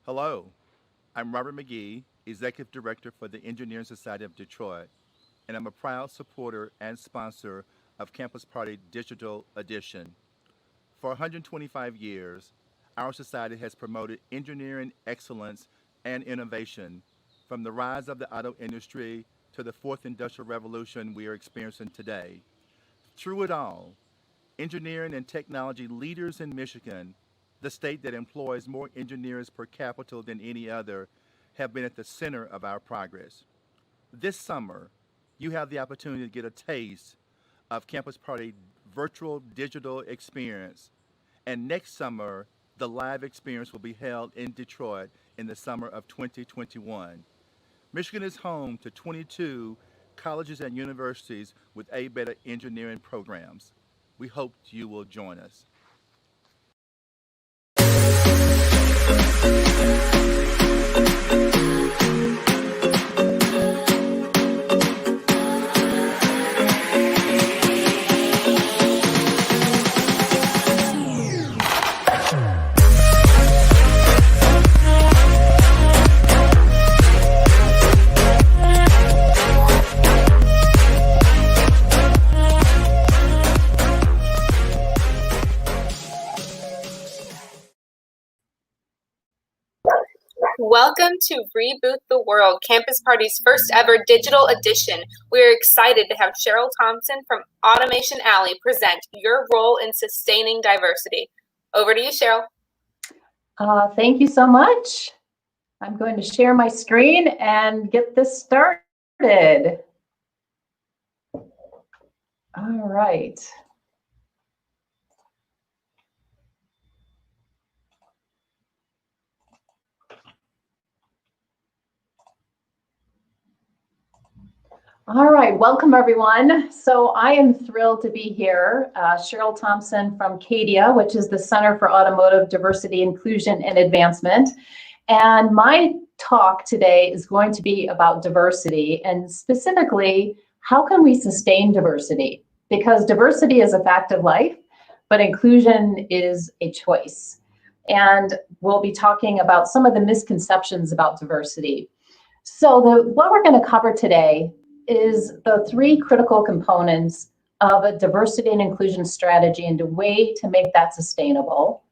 Hello, I'm Robert McGee, Executive Director for the Engineering Society of Detroit, and I'm a proud supporter and sponsor of Campus Party Digital Edition. For 125 years, our society has promoted engineering excellence and innovation, from the rise of the auto industry to the fourth industrial revolution we are experiencing today. Through it all, engineering and technology leaders in Michigan, the state that employs more engineers per capita than any other, have been at the center of our progress. This summer, you have the opportunity to get a taste of Campus Party virtual digital experience. And next summer, the live experience will be held in Detroit in the summer of 2021. Michigan is home to 22 colleges and universities with A-Beta engineering programs. We hope you will join us. Welcome to Reboot the World, Campus Party's first ever digital edition. We're excited to have Cheryl Thompson from Automation Alley present your role in sustaining diversity. Over to you, Cheryl. Thank you so much. I'm going to share my screen and get this started. All right. All right, welcome everyone. So I am thrilled to be here. Cheryl Thompson from CADIA, which is the Center for Automotive Diversity, Inclusion, and Advancement. And my talk today is going to be about diversity, and specifically, how can we sustain diversity? Because diversity is a fact of life, but inclusion is a choice. And we'll be talking about some of the misconceptions about diversity. So what we're going to cover today is the three critical components of a diversity and inclusion strategy and a way to make that sustainable.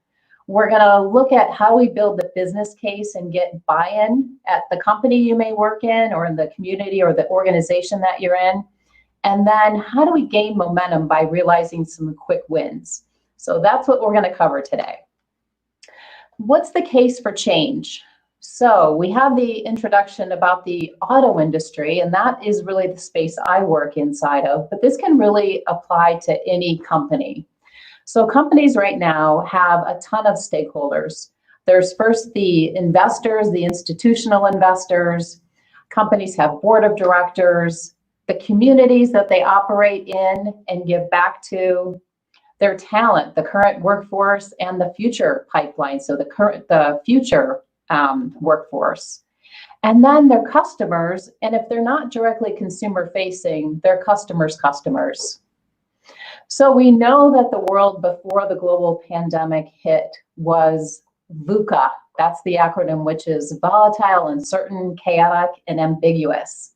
We're going to look at how we build the business case and get buy-in at the company you may work in, or in the community or the organization that you're in. And then how do we gain momentum by realizing some quick wins? So that's what we're going to cover today. What's the case for change? So we have the introduction about the auto industry, and that is really the space I work inside of, but this can really apply to any company. So companies right now have a ton of stakeholders. There's first the investors, the institutional investors. Companies have board of directors, the communities that they operate in and give back to, their talent, the current workforce, and the future pipeline, so the future workforce. And then their customers, and if they're not directly consumer facing, their customers' customers. So we know that the world before the global pandemic hit was VUCA. That's the acronym, which is volatile, uncertain, chaotic, and ambiguous.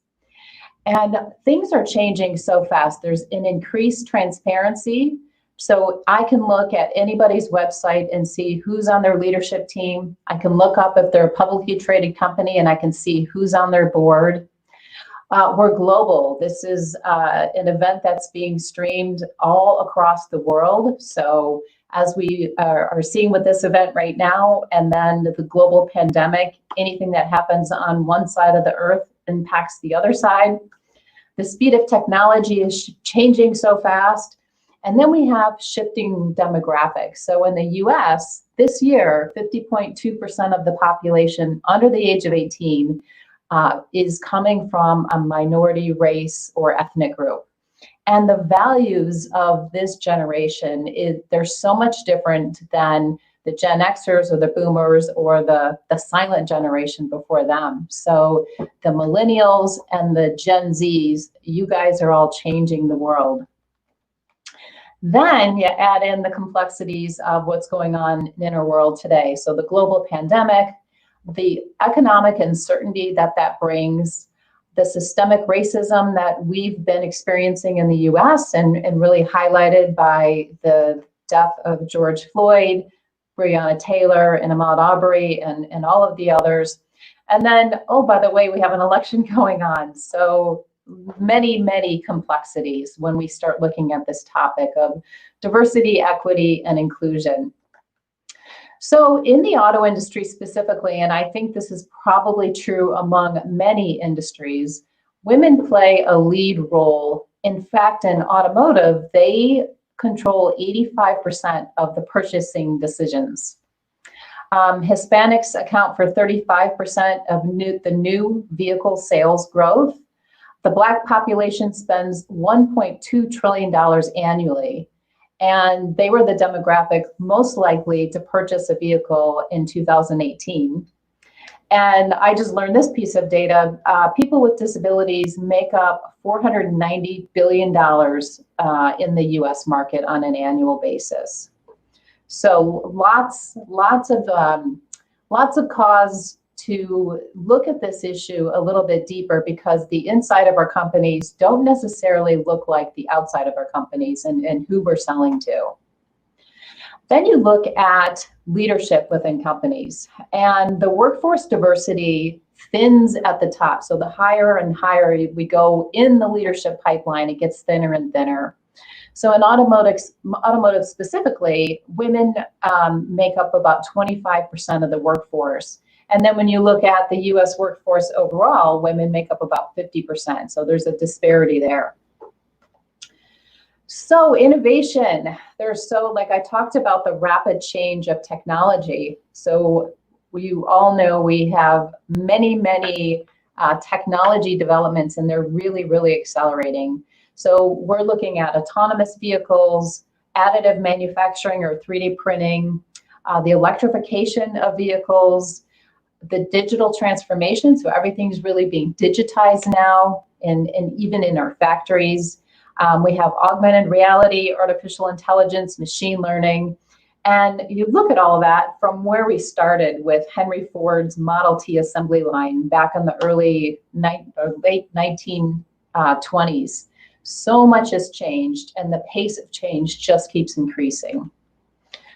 And things are changing so fast. There's an increased transparency. So I can look at anybody's website and see who's on their leadership team. I can look up if they're a publicly traded company and I can see who's on their board. We're global. This is an event that's being streamed all across the world. So as we are seeing with this event right now, and then the global pandemic, anything that happens on one side of the earth impacts the other side. The speed of technology is changing so fast. And then we have shifting demographics. So in the US, this year, 50.2% of the population under the age of 18 is coming from a minority race or ethnic group. And the values of this generation, they're so much different than the Gen Xers or the boomers or the silent generation before them. So the millennials and the Gen Zs, you guys are all changing the world. Then you add in the complexities of what's going on in our world today. So the global pandemic, the economic uncertainty that brings, the systemic racism that we've been experiencing in the US and really highlighted by the death of George Floyd, Breonna Taylor, and Ahmaud Arbery, and all of the others. And then, oh, by the way, we have an election going on. So many complexities when we start looking at this topic of diversity, equity, and inclusion. So in the auto industry specifically, and I think this is probably true among many industries, women play a lead role. In fact, in automotive, they control 85% of the purchasing decisions. Hispanics account for 35% of the new vehicle sales growth. The Black population spends $1.2 trillion annually, and they were the demographic most likely to purchase a vehicle in 2018. And I just learned this piece of data. People with disabilities make up $490 billion in the US market on an annual basis. So lots of cause to look at this issue a little bit deeper, because the inside of our companies don't necessarily look like the outside of our companies and who we're selling to. Then you look at leadership within companies, and the workforce diversity thins at the top. So the higher and higher we go in the leadership pipeline, it gets thinner and thinner. So in automotive specifically, women make up about 25% of the workforce. And then when you look at the US workforce overall, women make up about 50%. So there's a disparity there. So innovation, like I talked about the rapid change of technology. So you all know we have many technology developments, and they're really accelerating. So we're looking at autonomous vehicles, additive manufacturing or 3D printing, the electrification of vehicles, the digital transformation. So everything's really being digitized now, and even in our factories. We have augmented reality, artificial intelligence, machine learning. And you look at all of that from where we started with Henry Ford's Model T assembly line back in the late 1920s. So much has changed, and the pace of change just keeps increasing.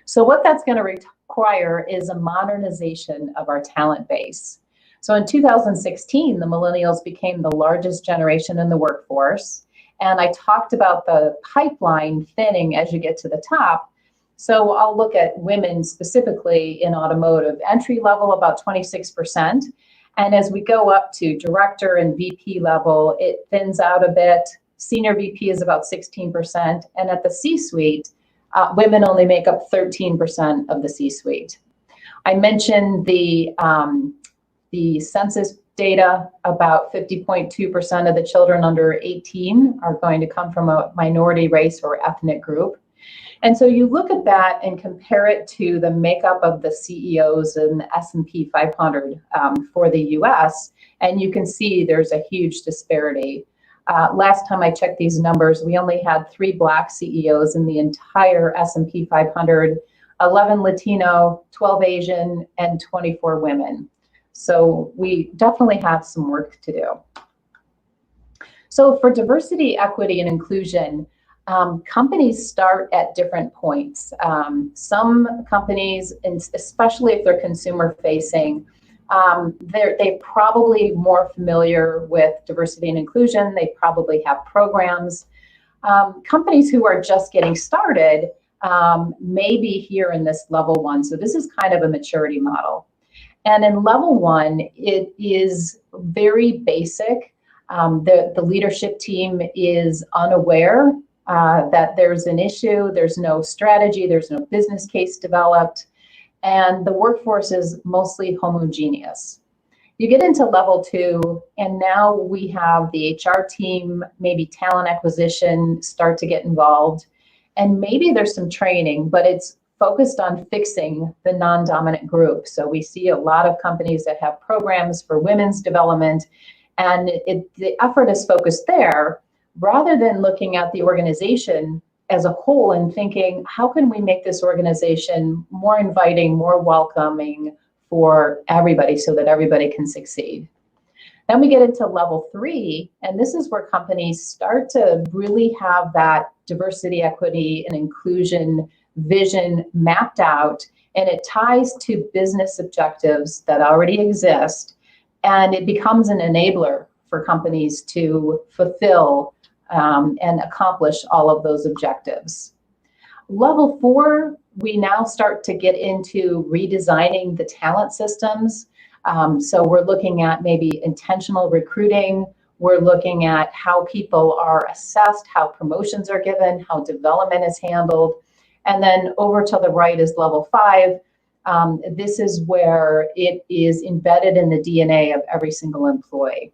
So what that's going to require is a modernization of our talent base. So in 2016, the millennials became the largest generation in the workforce. And I talked about the pipeline thinning as you get to the top. So I'll look at women specifically in automotive. Entry level, about 26%. And as we go up to director and VP level, it thins out a bit. Senior VP is about 16%. And at the C-suite, women only make up 13% of the C-suite. I mentioned the census data. About 50.2% of the children under 18 are going to come from a minority race or ethnic group. And so you look at that and compare it to the makeup of the CEOs in the S&P 500 for the US, and you can see there's a huge disparity. Last time I checked these numbers, we only had 3 Black CEOs in the entire S&P 500, 11 Latino, 12 Asian, and 24 women. So we definitely have some work to do. So for diversity, equity, and inclusion, companies start at different points. Some companies, and especially if they're consumer facing, they're probably more familiar with diversity and inclusion. They probably have programs. Companies who are just getting started may be here in this level 1. So this is kind of a maturity model. And in level 1, it is very basic. The leadership team is unaware that there's an issue, there's no strategy, there's no business case developed, and the workforce is mostly homogeneous. You get into level 2, and now we have the HR team, maybe talent acquisition start to get involved, and maybe there's some training, but it's focused on fixing the non-dominant group. So we see a lot of companies that have programs for women's development, and the effort is focused there rather than looking at the organization as a whole and thinking, how can we make this organization more inviting, more welcoming for everybody so that everybody can succeed. Then we get into level 3, and this is where companies start to really have that diversity, equity, and inclusion vision mapped out, and it ties to business objectives that already exist, and it becomes an enabler for companies to fulfill and accomplish all of those objectives. Level 4, we now start to get into redesigning the talent systems. So we're looking at maybe intentional recruiting. We're looking at how people are assessed, how promotions are given, how development is handled. And then over to the right is level 5. This is where it is embedded in the DNA of every single employee.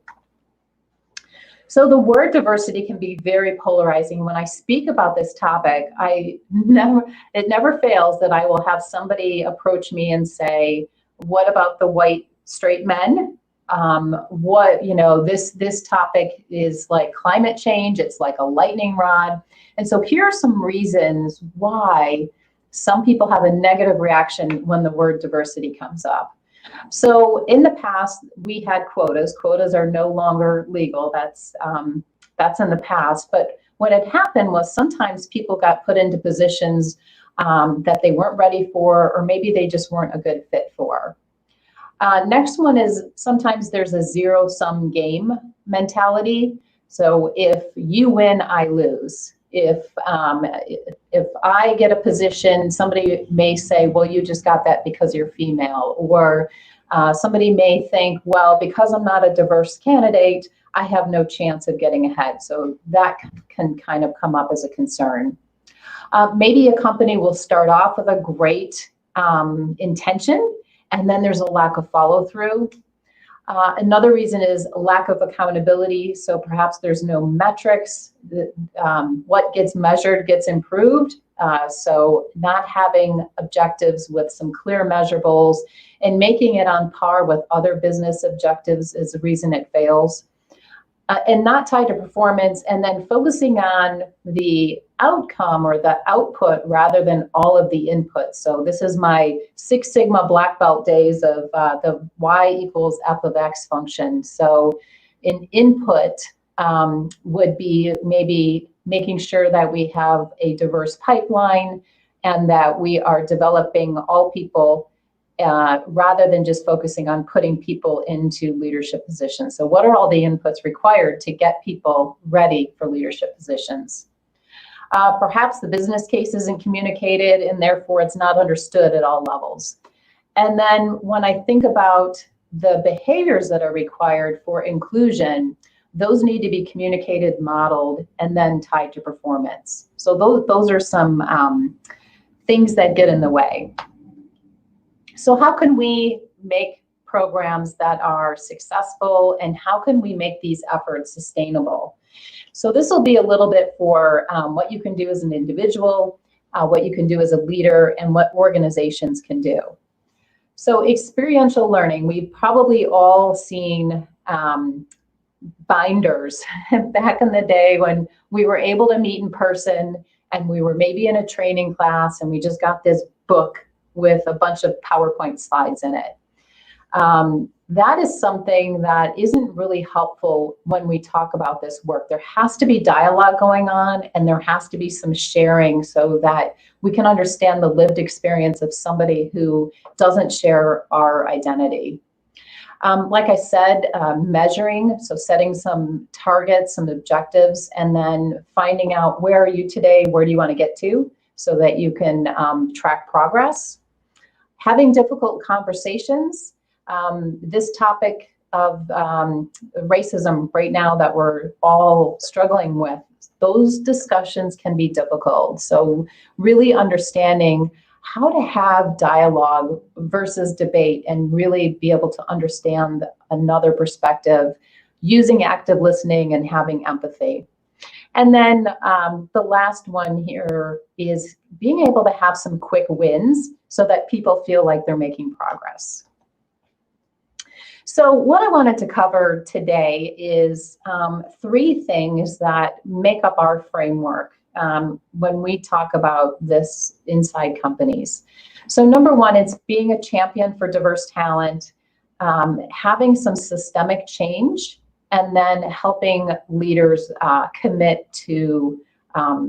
So the word diversity can be very polarizing. When I speak about this topic, it never fails that I will have somebody approach me and say, what about the white straight men? This topic is like climate change. It's like a lightning rod. And so here are some reasons why some people have a negative reaction when the word diversity comes up. So in the past, we had quotas. Quotas are no longer legal. That's in the past. But what had happened was sometimes people got put into positions that they weren't ready for, or maybe they just weren't a good fit for. Next one is sometimes there's a zero-sum game mentality. So if you win, I lose. If I get a position, somebody may say, well, you just got that because you're female. Or somebody may think, well, because I'm not a diverse candidate, I have no chance of getting ahead. So that can kind of come up as a concern. Maybe a company will start off with a great intention, and then there's a lack of follow through. Another reason is a lack of accountability. So perhaps there's no metrics. What gets measured gets improved. So not having objectives with some clear measurables and making it on par with other business objectives is the reason it fails. And not tied to performance, and then focusing on the outcome or the output rather than all of the inputs. So this is my Six Sigma black belt days of the Y equals F of X function. So an input would be maybe making sure that we have a diverse pipeline and that we are developing all people rather than just focusing on putting people into leadership positions. So what are all the inputs required to get people ready for leadership positions? Perhaps the business case isn't communicated and therefore it's not understood at all levels. And then when I think about the behaviors that are required for inclusion, those need to be communicated, modeled, and then tied to performance. So those are some things that get in the way. So how can we make programs that are successful, and how can we make these efforts sustainable? So this will be a little bit for what you can do as an individual, what you can do as a leader, and what organizations can do. So experiential learning, we've probably all seen binders back in the day when we were able to meet in person and we were maybe in a training class and we just got this book with a bunch of PowerPoint slides in it. That is something that isn't really helpful when we talk about this work. There has to be dialogue going on, and there has to be some sharing so that we can understand the lived experience of somebody who doesn't share our identity. Like I said, measuring, so setting some targets, some objectives, and then finding out where are you today, where do you want to get to, so that you can track progress. Having difficult conversations. This topic of racism right now that we're all struggling with, those discussions can be difficult. So really understanding how to have dialogue versus debate and really be able to understand another perspective, using active listening and having empathy. And then the last one here is being able to have some quick wins so that people feel like they're making progress. So what I wanted to cover today is 3 things that make up our framework when we talk about this inside companies. So number one, it's being a champion for diverse talent, having some systemic change, and then helping leaders commit to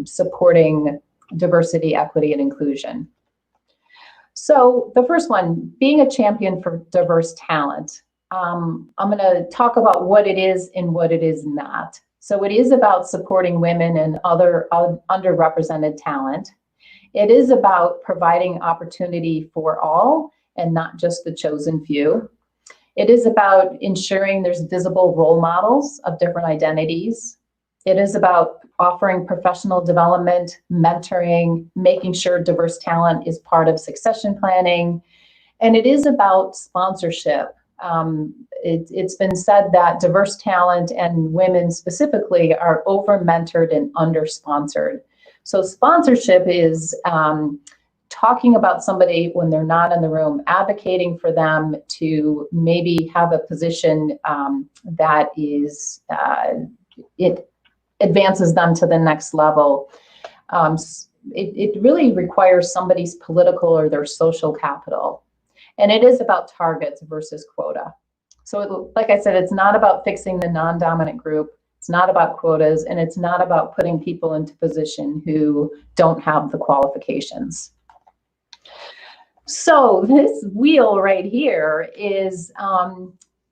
supporting diversity, equity, and inclusion. So the first one, being a champion for diverse talent. I'm going to talk about what it is and what it is not. So it is about supporting women and other underrepresented talent. It is about providing opportunity for all and not just the chosen few. It is about ensuring there's visible role models of different identities. It is about offering professional development, mentoring, making sure diverse talent is part of succession planning. And it is about sponsorship. It's been said that diverse talent and women specifically are over-mentored and under-sponsored. So sponsorship is talking about somebody when they're not in the room, advocating for them to maybe have a position that is, it advances them to the next level. It really requires somebody's political or their social capital. And it is about targets versus quota. So like I said, it's not about fixing the non-dominant group. It's not about quotas, and it's not about putting people into position who don't have the qualifications. So this wheel right here is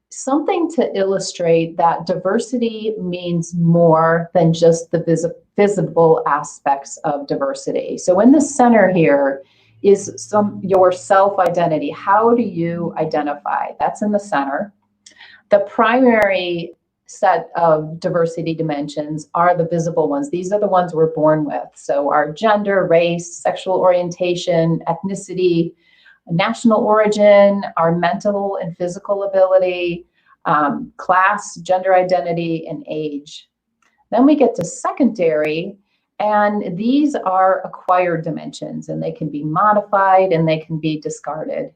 something to illustrate that diversity means more than just the visible aspects of diversity. So in the center here is your self-identity. How do you identify? That's in the center. The primary set of diversity dimensions are the visible ones. These are the ones we're born with. So our gender, race, sexual orientation, ethnicity, national origin, our mental and physical ability, class, gender identity, and age. Then we get to secondary, and these are acquired dimensions, and they can be modified and they can be discarded.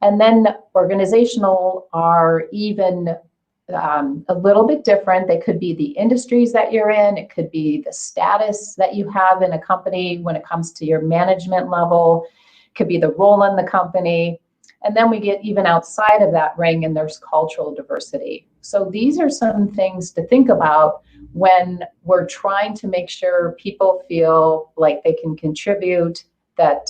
And then organizational are even a little bit different. They could be the industries that you're in. It could be the status that you have in a company when it comes to your management level. It could be the role in the company. And then we get even outside of that ring, and there's cultural diversity. So these are some things to think about when we're trying to make sure people feel like they can contribute, that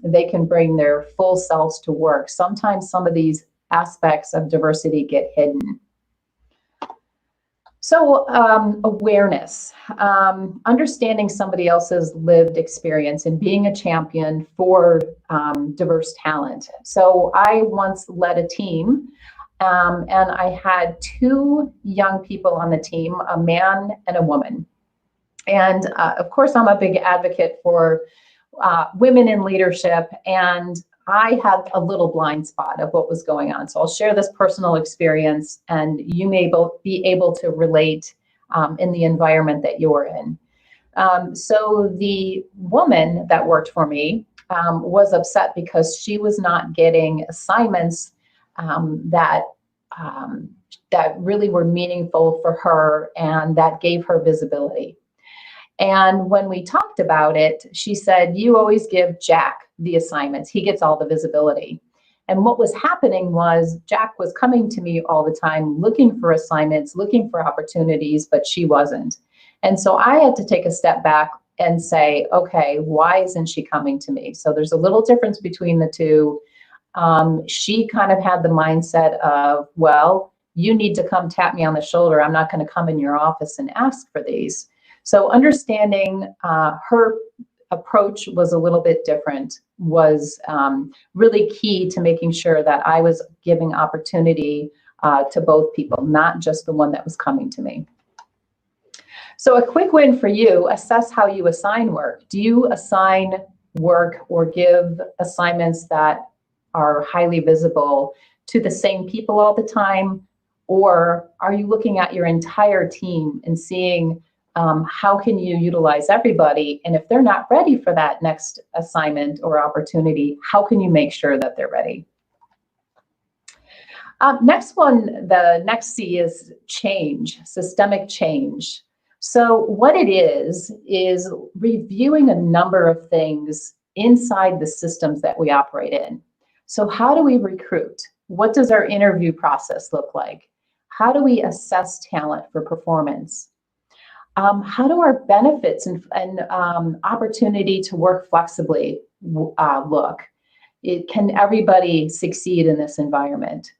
they can bring their full selves to work. Sometimes some of these aspects of diversity get hidden. So awareness, understanding somebody else's lived experience and being a champion for diverse talent. So I once led a team and I had two young people on the team, a man and a woman. And of course, I'm a big advocate for women in leadership, and I had a little blind spot of what was going on. So I'll share this personal experience, and you may both be able to relate in the environment that you're in. So the woman that worked for me was upset because she was not getting assignments that really were meaningful for her and that gave her visibility. And when we talked about it, she said, "You always give Jack the assignments. He gets all the visibility." And what was happening was Jack was coming to me all the time, looking for assignments, looking for opportunities, but she wasn't. And so I had to take a step back and say, okay, why isn't she coming to me? So there's a little difference between the two. She kind of had the mindset of, well, you need to come tap me on the shoulder. I'm not going to come in your office and ask for these. So understanding her approach was a little bit different, was really key to making sure that I was giving opportunity to both people, not just the one that was coming to me. So a quick win for you: assess how you assign work. Do you assign work or give assignments that are highly visible to the same people all the time? Or are you looking at your entire team and seeing how can you utilize everybody? And if they're not ready for that next assignment or opportunity, how can you make sure that they're ready? Next one, the next C is change, systemic change. So what it is reviewing a number of things inside the systems that we operate in. So how do we recruit? What does our interview process look like? How do we assess talent for performance? How do our benefits and opportunity to work flexibly look? Can everybody succeed in this environment?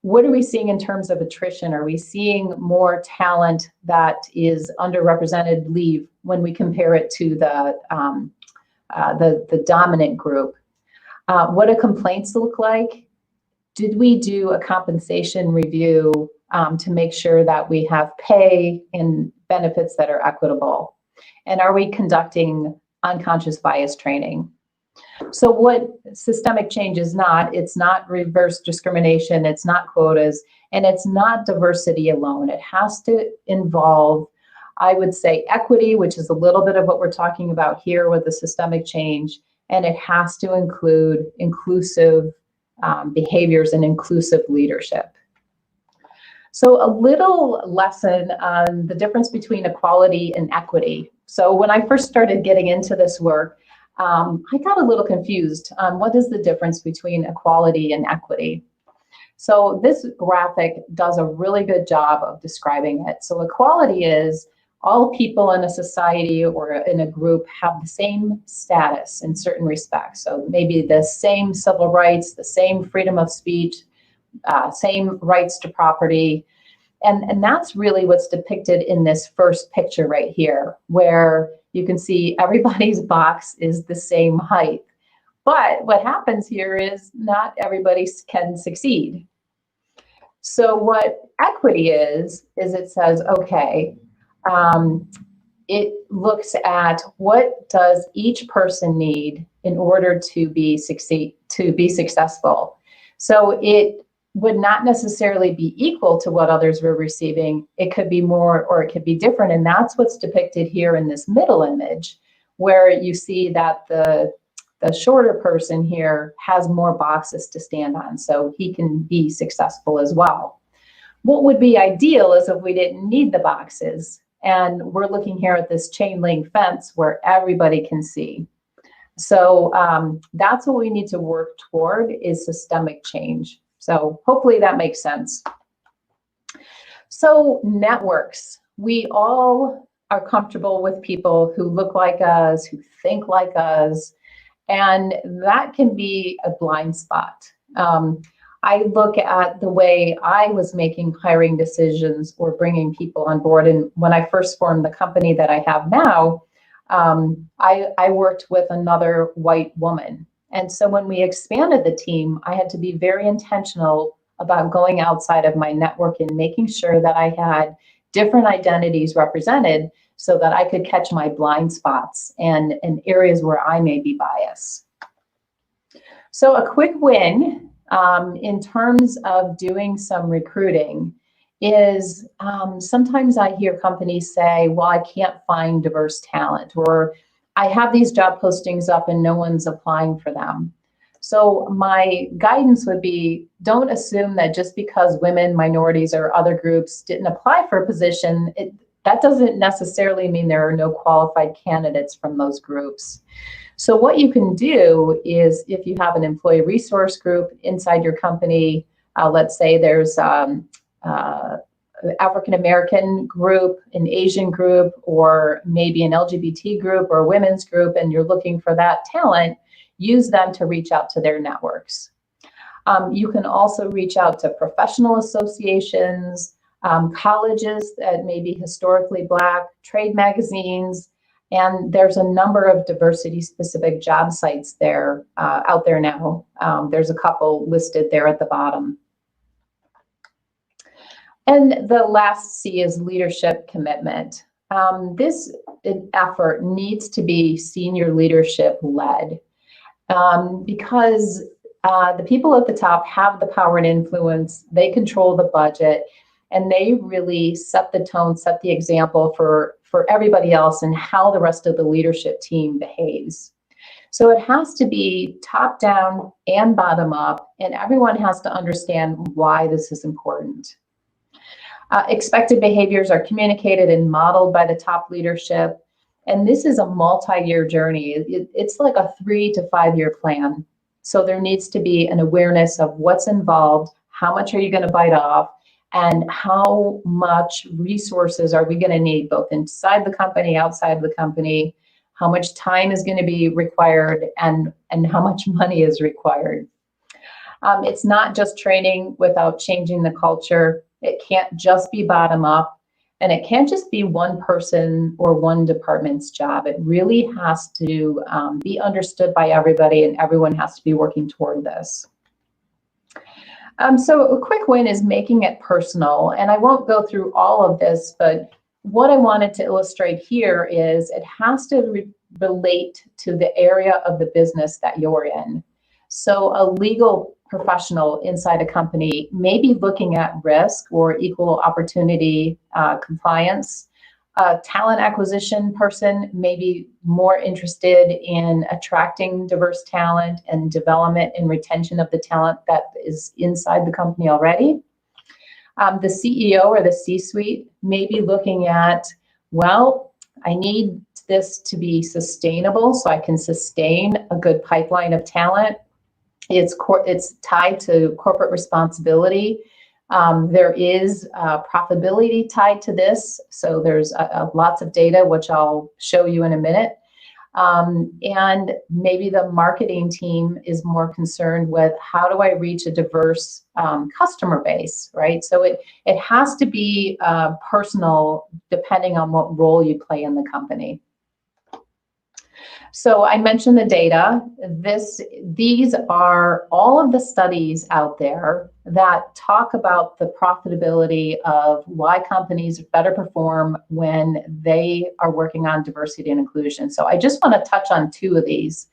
What are we seeing in terms of attrition? Are we seeing more talent that is underrepresented leave when we compare it to the dominant group? What do complaints look like? Did we do a compensation review to make sure that we have pay and benefits that are equitable? And are we conducting unconscious bias training? So what systemic change is not, it's not reverse discrimination, it's not quotas, and it's not diversity alone. It has to involve, I would say, equity, which is a little bit of what we're talking about here with the systemic change, and it has to include inclusive behaviors and inclusive leadership. So a little lesson on the difference between equality and equity. So when I first started getting into this work, I got a little confused on what is the difference between equality and equity. So this graphic does a really good job of describing it. So equality is all people in a society or in a group have the same status in certain respects. So maybe the same civil rights, the same freedom of speech, same rights to property. And that's really what's depicted in this first picture right here, where you can see everybody's box is the same height. But what happens here is not everybody can succeed. So what equity is it says, okay, it looks at what does each person need in order to be successful. So it would not necessarily be equal to what others were receiving. It could be more or it could be different. And that's what's depicted here in this middle image, where you see that the shorter person here has more boxes to stand on, so he can be successful as well. What would be ideal is if we didn't need the boxes. And we're looking here at this chain link fence where everybody can see. So that's what we need to work toward, is systemic change. So hopefully that makes sense. So networks, we all are comfortable with people who look like us, who think like us, and that can be a blind spot. I look at the way I was making hiring decisions or bringing people on board. And when I first formed the company that I have now, I worked with another white woman. And so when we expanded the team, I had to be very intentional about going outside of my network and making sure that I had different identities represented so that I could catch my blind spots and areas where I may be biased. So a quick win in terms of doing some recruiting is sometimes I hear companies say, well, I can't find diverse talent, or I have these job postings up and no one's applying for them. So my guidance would be, don't assume that just because women, minorities, or other groups didn't apply for a position, that doesn't necessarily mean there are no qualified candidates from those groups. So what you can do is, if you have an employee resource group inside your company, let's say there's African-American group, an Asian group, or maybe an LGBT group or a women's group, and you're looking for that talent, use them to reach out to their networks. You can also reach out to professional associations, colleges that may be historically Black, trade magazines, and there's a number of diversity-specific job sites there out there now. There's a couple listed there at the bottom. And the last C is leadership commitment. This effort needs to be senior leadership led because the people at the top have the power and influence. They control the budget, and they really set the tone, set the example for everybody else and how the rest of the leadership team behaves. So it has to be top down and bottom up, and everyone has to understand why this is important. Expected behaviors are communicated and modeled by the top leadership. And this is a multi-year journey. It's like a 3 to 5 year plan. So there needs to be an awareness of what's involved, how much are you going to bite off, and how much resources are we going to need both inside the company, outside the company, how much time is going to be required, and how much money is required. It's not just training without changing the culture. It can't just be bottom up, and it can't just be one person or one department's job. It really has to be understood by everybody, and everyone has to be working toward this. So a quick win is making it personal, and I won't go through all of this, but what I wanted to illustrate here is it has to relate to the area of the business that you're in. So a legal professional inside a company may be looking at risk or equal opportunity compliance. A talent acquisition person may be more interested in attracting diverse talent and development and retention of the talent that is inside the company already. The CEO or the C-suite may be looking at, well, I need this to be sustainable so I can sustain a good pipeline of talent. It's tied to corporate responsibility. There is profitability tied to this. So there's lots of data, which I'll show you in a minute. And maybe the marketing team is more concerned with how do I reach a diverse customer base, right? So it has to be personal depending on what role you play in the company. So I mentioned the data. These are all of the studies out there that talk about the profitability of why companies better perform when they are working on diversity and inclusion. So I just want to touch on 2 of these.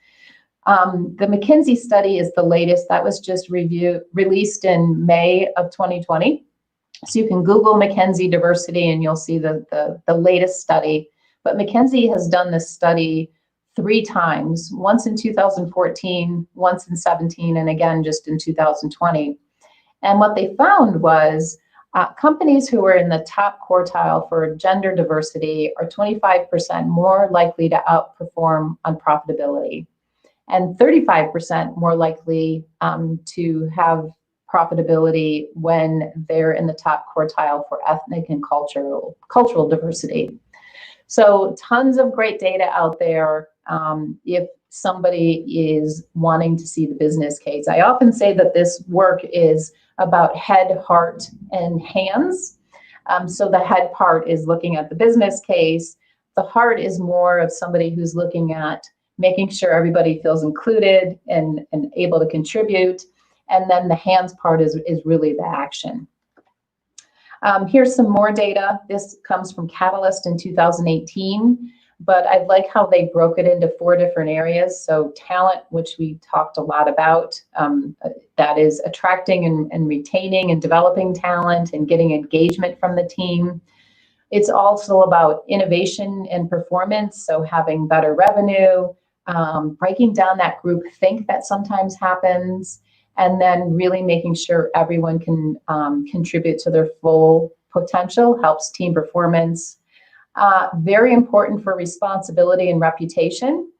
The Mckinsey Study is the latest. That was just released in May of 2020. So you can Google Mckinsey diversity and you'll see the latest study. But Mckinsey has done this study 3 times, once in 2014, once in 17, and again just in 2020. And what they found was companies who are in the top quartile for gender diversity are 25% more likely to outperform on profitability, and 35% more likely to have profitability when they're in the top quartile for ethnic and cultural diversity. So tons of great data out there if somebody is wanting to see the business case. I often say that this work is about head, heart, and hands. So the head part is looking at the business case. The heart is more of somebody who's looking at making sure everybody feels included and able to contribute. And then the hands part is really the action. Here's some more data. This comes from Catalyst in 2018, but I like how they broke it into 4 different areas. So talent, which we talked a lot about, that is attracting and retaining and developing talent and getting engagement from the team. It's also about innovation and performance, so having better revenue, breaking down that group think that sometimes happens, and then really making sure everyone can contribute to their full potential, helps team performance. Very important for responsibility and reputation.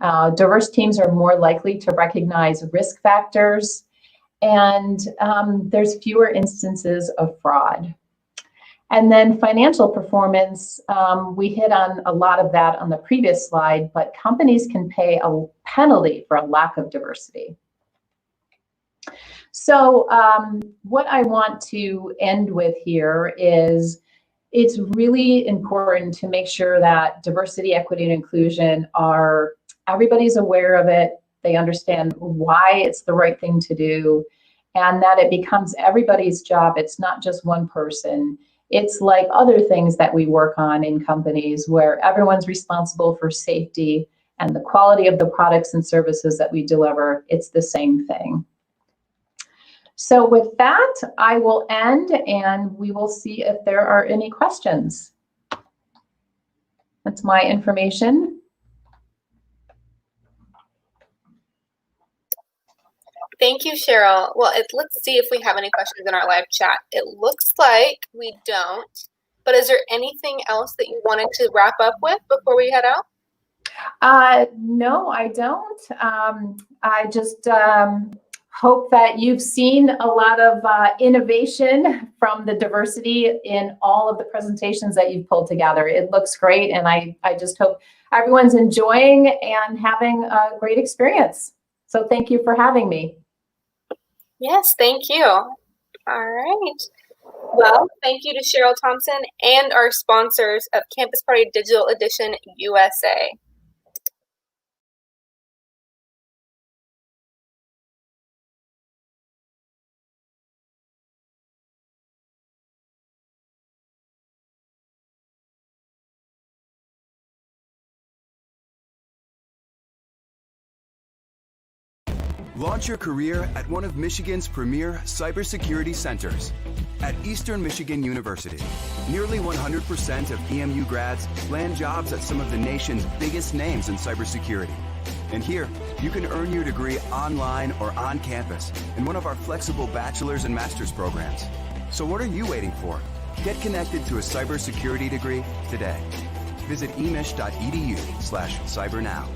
Diverse teams are more likely to recognize risk factors, and there's fewer instances of fraud. And then financial performance, we hit on a lot of that on the previous slide, but companies can pay a penalty for a lack of diversity. So what I want to end with here is it's really important to make sure that diversity, equity, and inclusion everybody's aware of it. They understand why it's the right thing to do, and that it becomes everybody's job. It's not just one person. It's like other things that we work on in companies where everyone's responsible for safety and the quality of the products and services that we deliver. It's the same thing. So with that, I will end and we will see if there are any questions. That's my information. Thank you, Cheryl. Well, let's see if we have any questions in our live chat. It looks like we don't, but is there anything else that you wanted to wrap up with before we head out? No, I don't. I just hope that you've seen a lot of innovation from the diversity in all of the presentations that you've pulled together. It looks great, and I just hope everyone's enjoying and having a great experience. So thank you for having me. Yes, thank you. All right. Well, thank you to Cheryl Thompson and our sponsors of Campus Party Digital Edition USA. Launch your career at one of Michigan's premier cybersecurity centers. At Eastern Michigan University, nearly 100% of EMU grads land jobs at some of the nation's biggest names in cybersecurity. And here, you can earn your degree online or on campus in one of our flexible bachelor's and master's programs. So what are you waiting for? Get connected to a cybersecurity degree today. Visit emish.edu/cybernow.